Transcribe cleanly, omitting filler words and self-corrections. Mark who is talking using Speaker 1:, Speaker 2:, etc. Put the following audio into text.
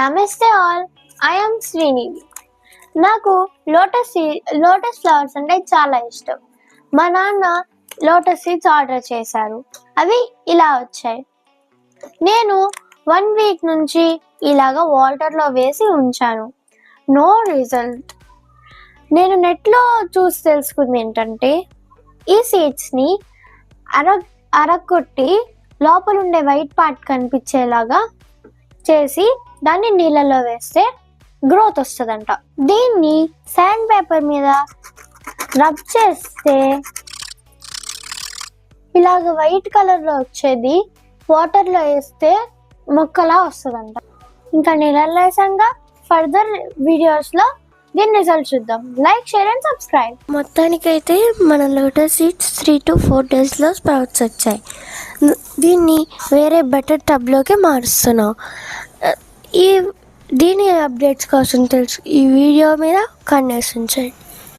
Speaker 1: నమస్తే all, I am Srinidhi. నాకు lotus flowers అంటే చాలా ఇష్టం. మా నాన్న లోటస్ సీడ్స్ ఆర్డర్ చేశారు. అవి ఇలా వచ్చాయి. నేను 1 వీక్ నుంచి ఇలాగా వాటర్లో వేసి ఉంచాను. No result. నేను నెట్లో చూసి తెలుసుకుంది ఏంటంటే, ఈ సీడ్స్ని అరగొట్టి లోపల ఉండే వైట్ పార్ట్ కనిపించేలాగా చేసి దాన్ని నీళ్ళలో వేస్తే గ్రోత్ వస్తుందంట. దీన్ని శాండ్ పేపర్ మీద రబ్ చేస్తే ఇలాగ వైట్ కలర్లో వచ్చేది వాటర్లో వేస్తే మొక్కలా వస్తుందంట. ఇంకా నీళ్ళలో వేసాక ఫర్దర్ వీడియోస్లో దీని రిజల్ట్ చూద్దాం. Like, share and subscribe.
Speaker 2: మొత్తానికైతే మన లోటస్ సీడ్స్ 3 to 4 daysలో స్ప్రౌట్స్ వచ్చాయి. దీన్ని వేరే బెటర్ టబ్లోకి మారుస్తున్నాం. దీని అప్డేట్స్ కోసం ఈ వీడియో మీద కన్నేసి ఉంచండి.